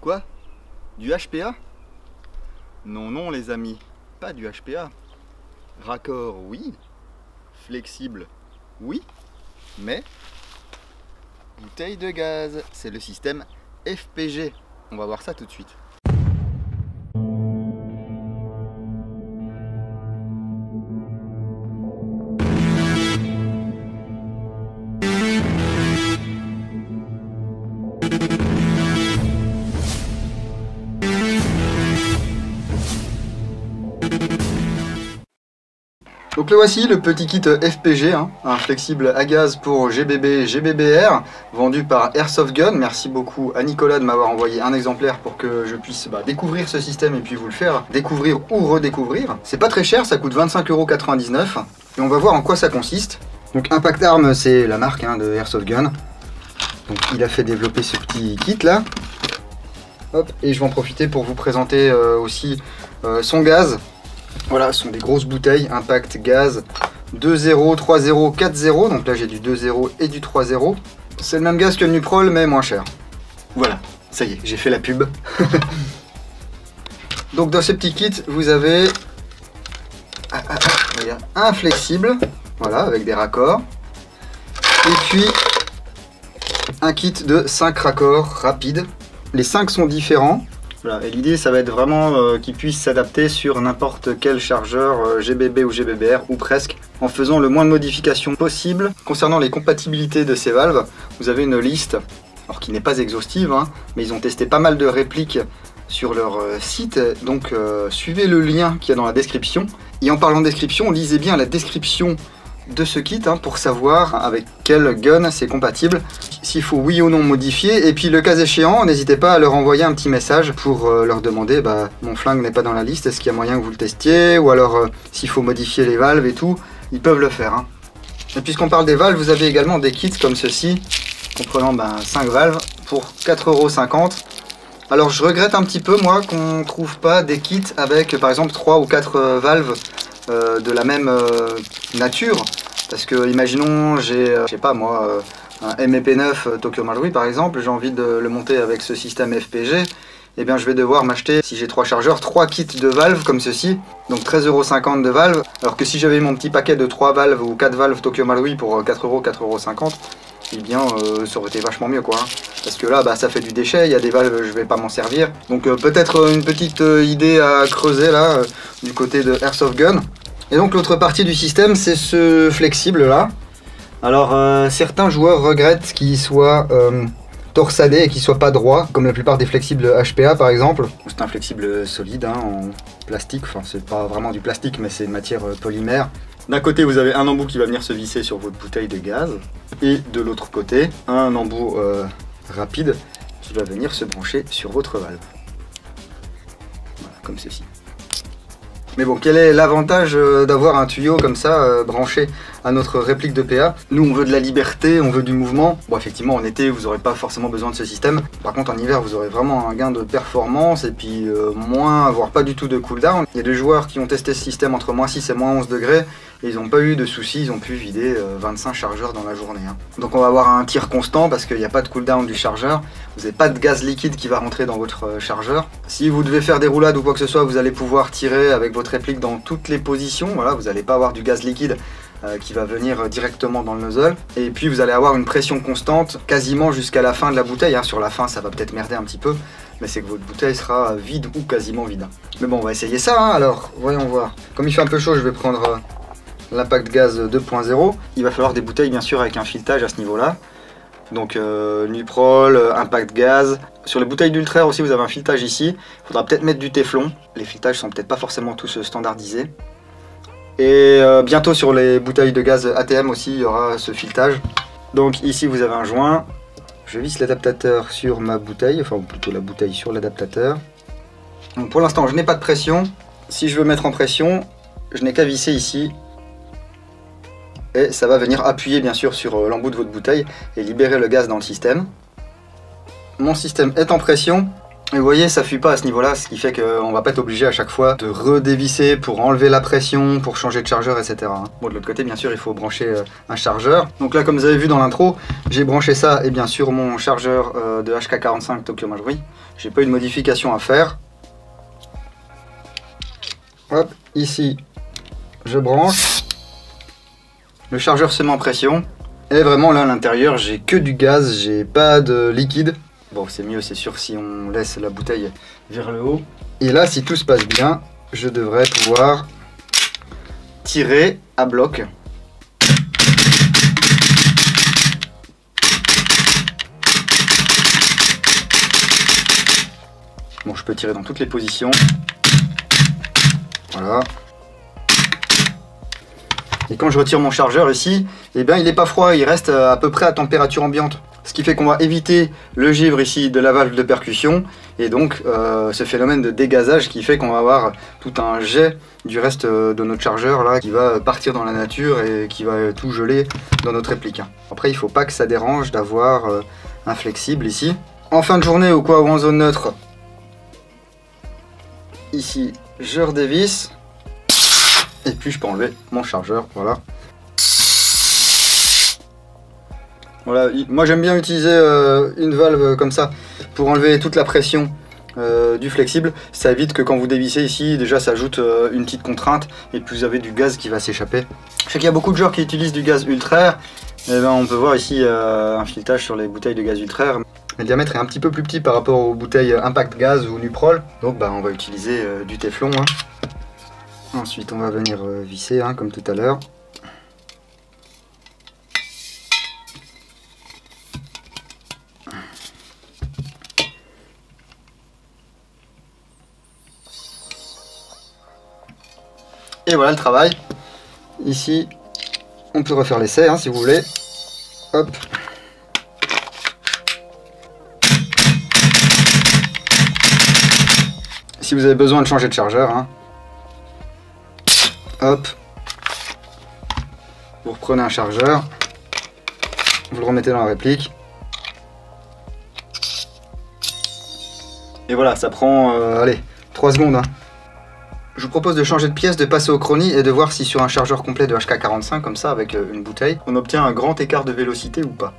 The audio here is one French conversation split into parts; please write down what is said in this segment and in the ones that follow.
Quoi? Du HPA? Non, non les amis, pas du HPA. Raccord, oui. Flexible, oui. Mais bouteille de gaz, c'est le système FPG. On va voir ça tout de suite. Donc le voici, le petit kit FPG, hein, un flexible à gaz pour GBB et GBBR, vendu par Airsoft Gun. Merci beaucoup à Nicolas de m'avoir envoyé un exemplaire pour que je puisse découvrir ce système et puis vous le faire découvrir ou redécouvrir. C'est pas très cher, ça coûte 25,99 € et on va voir en quoi ça consiste. Donc Impact Arm, c'est la marque de Airsoft Gun. Donc il a fait développer ce petit kit là. Hop, et je vais en profiter pour vous présenter aussi son gaz. Voilà, ce sont des grosses bouteilles, Impact Gaz 2.0, 3.0, 4.0. Donc là j'ai du 2.0 et du 3.0. C'est le même gaz que le Nuprol mais moins cher. Voilà, ça y est, j'ai fait la pub. Donc dans ce petit kit, vous avez un flexible, voilà, avec des raccords. Et puis un kit de 5 raccords rapides. Les 5 sont différents. Voilà, et l'idée ça va être vraiment qu'ils puissent s'adapter sur n'importe quel chargeur GBB ou GBBR ou presque, en faisant le moins de modifications possible. Concernant les compatibilités de ces valves, vous avez une liste, alors qui n'est pas exhaustive, hein, mais ils ont testé pas mal de répliques sur leur site, donc suivez le lien qu'il y a dans la description. Et en parlant de description, lisez bien la description de ce kit pour savoir avec quel gun c'est compatible, s'il faut oui ou non modifier, et puis le cas échéant n'hésitez pas à leur envoyer un petit message pour leur demander mon flingue n'est pas dans la liste, est-ce qu'il y a moyen que vous le testiez, ou alors s'il faut modifier les valves et tout, ils peuvent le faire hein. Et puisqu'on parle des valves, vous avez également des kits comme ceci comprenant 5 valves pour 4,50 €. Alors je regrette un petit peu moi qu'on trouve pas des kits avec par exemple 3 ou 4 valves de la même nature, parce que imaginons j'ai je sais pas moi un MEP9 Tokyo Marui par exemple, j'ai envie de le monter avec ce système FPG, et bien je vais devoir m'acheter, si j'ai 3 chargeurs, 3 kits de valves comme ceci, donc 13,50 € de valves, alors que si j'avais mon petit paquet de 3 valves ou 4 valves Tokyo Marui pour 4 €, 4,50 €, et bien ça aurait été vachement mieux quoi, hein. Parce que là ça fait du déchet, il y a des valves, je vais pas m'en servir, donc peut-être une petite idée à creuser là du côté de Airsoft Gun. Et donc l'autre partie du système c'est ce flexible là. Alors certains joueurs regrettent qu'il soit torsadé et qu'il soit pas droit, comme la plupart des flexibles HPA par exemple. C'est un flexible solide hein, en plastique, enfin c'est pas vraiment du plastique mais c'est une matière polymère. D'un côté vous avez un embout qui va venir se visser sur votre bouteille de gaz, et de l'autre côté un embout rapide qui va venir se brancher sur votre valve. Voilà, comme ceci. Mais bon, quel est l'avantage d'avoir un tuyau comme ça branché à notre réplique de PA? Nous on veut de la liberté, on veut du mouvement. Bon effectivement en été vous n'aurez pas forcément besoin de ce système. Par contre en hiver vous aurez vraiment un gain de performance et puis moins, voire pas du tout de cooldown. Il y a des joueurs qui ont testé ce système entre -6 et -11 degrés et ils n'ont pas eu de soucis, ils ont pu vider 25 chargeurs dans la journée hein. Donc on va avoir un tir constant parce qu'il n'y a pas de cooldown du chargeur. Vous n'avez pas de gaz liquide qui va rentrer dans votre chargeur. Si vous devez faire des roulades ou quoi que ce soit, vous allez pouvoir tirer avec votre réplique dans toutes les positions. Voilà, vous n'allez pas avoir du gaz liquide qui va venir directement dans le nozzle. Et puis vous allez avoir une pression constante quasiment jusqu'à la fin de la bouteille hein. Sur la fin ça va peut-être merder un petit peu, mais c'est que votre bouteille sera vide ou quasiment vide. Mais bon on va essayer ça hein. Alors voyons voir. Comme il fait un peu chaud je vais prendre l'Impact Gaz 2.0. Il va falloir des bouteilles bien sûr avec un filetage à ce niveau là. Donc Nuprol, Impact Gaz. Sur les bouteilles d'Ultrair aussi vous avez un filetage ici. Il faudra peut-être mettre du téflon. Les filetages sont peut-être pas forcément tous standardisés. Et bientôt sur les bouteilles de gaz ATM aussi il y aura ce filetage. Donc ici vous avez un joint. Je visse l'adaptateur sur ma bouteille, enfin plutôt la bouteille sur l'adaptateur. Donc pour l'instant je n'ai pas de pression. Si je veux mettre en pression, je n'ai qu'à visser ici. Et ça va venir appuyer bien sûr sur l'embout de votre bouteille et libérer le gaz dans le système. Mon système est en pression. Et vous voyez, ça fuit pas à ce niveau-là, ce qui fait qu'on va pas être obligé à chaque fois de redévisser pour enlever la pression, pour changer de chargeur, etc. Bon, de l'autre côté, bien sûr, il faut brancher un chargeur. Donc là, comme vous avez vu dans l'intro, j'ai branché ça et bien sûr mon chargeur de HK45 Tokyo Marui. J'ai pas eu de modification à faire. Hop, ici, je branche. Le chargeur se met en pression. Et vraiment là, à l'intérieur, j'ai que du gaz, j'ai pas de liquide. Bon, c'est mieux, c'est sûr, si on laisse la bouteille vers le haut. Et là, si tout se passe bien, je devrais pouvoir tirer à bloc. Bon, je peux tirer dans toutes les positions. Voilà. Et quand je retire mon chargeur ici, eh bien, il n'est pas froid, il reste à peu près à température ambiante. Ce qui fait qu'on va éviter le givre ici de la valve de percussion et donc ce phénomène de dégazage qui fait qu'on va avoir tout un jet du reste de notre chargeur là qui va partir dans la nature et qui va tout geler dans notre réplique. Après, il ne faut pas que ça dérange d'avoir un flexible ici. En fin de journée ou quoi, ou en zone neutre, ici je redévisse et puis je peux enlever mon chargeur, voilà. Voilà, moi j'aime bien utiliser une valve comme ça pour enlever toute la pression du flexible. Ça évite que quand vous dévissez ici, déjà ça ajoute une petite contrainte et puis vous avez du gaz qui va s'échapper. Je sais qu'il y a beaucoup de joueurs qui utilisent du gaz Ultrair. Et ben, on peut voir ici un filetage sur les bouteilles de gaz Ultrair. Le diamètre est un petit peu plus petit par rapport aux bouteilles Impact Gaz ou Nuprol. Donc bah, on va utiliser du téflon. Ensuite on va venir visser comme tout à l'heure. Et voilà le travail. Ici, on peut refaire l'essai si vous voulez. Hop. Si vous avez besoin de changer de chargeur, hop. Vous reprenez un chargeur. Vous le remettez dans la réplique. Et voilà, ça prend, allez, 3 secondes. Je vous propose de changer de pièce, de passer au chronie et de voir si sur un chargeur complet de HK45 comme ça avec une bouteille, on obtient un grand écart de vélocité ou pas.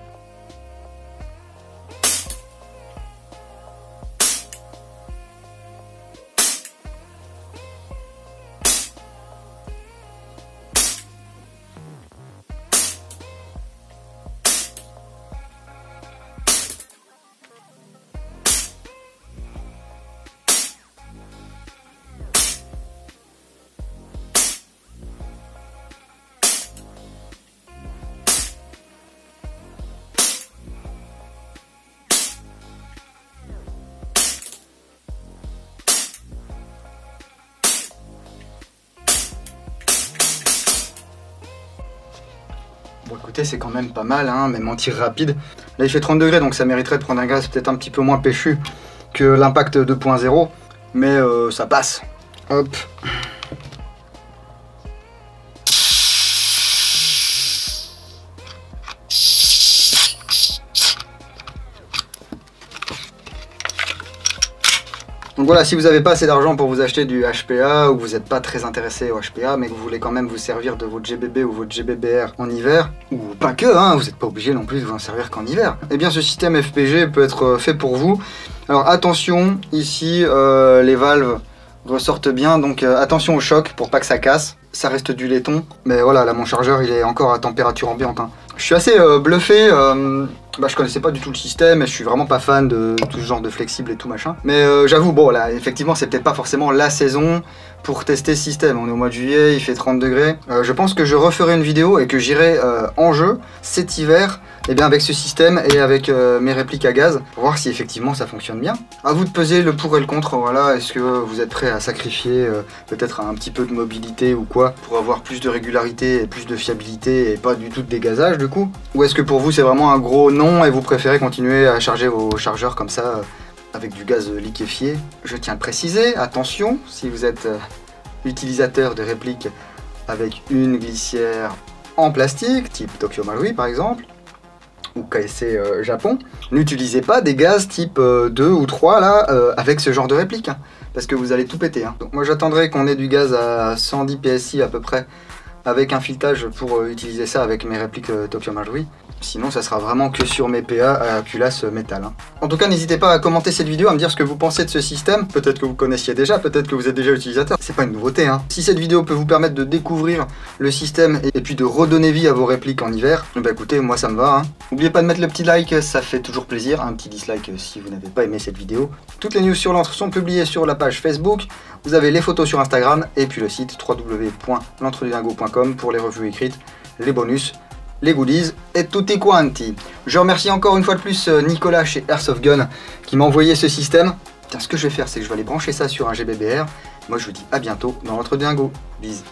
Bon écoutez, c'est quand même pas mal, même en tir rapide. Là il fait 30 degrés, donc ça mériterait de prendre un gaz peut-être un petit peu moins péchu que l'Impact 2.0. Mais ça passe. Hop. Donc voilà, si vous n'avez pas assez d'argent pour vous acheter du HPA ou que vous n'êtes pas très intéressé au HPA mais que vous voulez quand même vous servir de votre GBB ou votre GBBR en hiver, ou pas que, vous n'êtes pas obligé non plus de vous en servir qu'en hiver, eh bien ce système FPG peut être fait pour vous. Alors attention, ici les valves ressortent bien, donc attention au choc pour pas que ça casse. Ça reste du laiton, mais voilà, là mon chargeur il est encore à température ambiante. Je suis assez bluffé, je connaissais pas du tout le système et je suis vraiment pas fan de tout ce genre de flexible et tout machin. Mais j'avoue, bon là, effectivement c'est peut-être pas forcément la saison pour tester ce système. On est au mois de juillet, il fait 30 degrés. Je pense que je referai une vidéo et que j'irai en jeu cet hiver avec ce système et avec mes répliques à gaz pour voir si effectivement ça fonctionne bien. À vous de peser le pour et le contre, voilà. Est-ce que vous êtes prêt à sacrifier peut-être un petit peu de mobilité ou quoi pour avoir plus de régularité et plus de fiabilité et pas du tout de dégazage du coup? Ou est-ce que pour vous c'est vraiment un gros non et vous préférez continuer à charger vos chargeurs comme ça avec du gaz liquéfié? Je tiens à préciser, attention, si vous êtes utilisateur de répliques avec une glissière en plastique, type Tokyo Marui par exemple, ou KSC Japon, n'utilisez pas des gaz type 2 ou 3 là, avec ce genre de réplique, hein, parce que vous allez tout péter. Hein. Donc moi j'attendrai qu'on ait du gaz à 110 PSI à peu près, avec un filetage pour utiliser ça avec mes répliques Tokyo Marui. Sinon ça sera vraiment que sur mes PA à culasse métal. Hein. En tout cas n'hésitez pas à commenter cette vidéo, à me dire ce que vous pensez de ce système. Peut-être que vous connaissiez déjà, peut-être que vous êtes déjà utilisateur. C'est pas une nouveauté. Hein. Si cette vidéo peut vous permettre de découvrir le système et puis de redonner vie à vos répliques en hiver, bah écoutez, moi ça me va. Hein. N'oubliez pas de mettre le petit like, ça fait toujours plaisir. Un petit dislike si vous n'avez pas aimé cette vidéo. Toutes les news sur l'antre sont publiées sur la page Facebook. Vous avez les photos sur Instagram et puis le site www.l'entredudingo.com pour les revues écrites, les bonus, les goodies et tutti quanti. Je remercie encore une fois de plus Nicolas chez Airsoft Gun qui m'a envoyé ce système. Tiens, ce que je vais faire, c'est que je vais aller brancher ça sur un GBBR. Moi, je vous dis à bientôt dans l'Entre-deux-Dingos. Bise.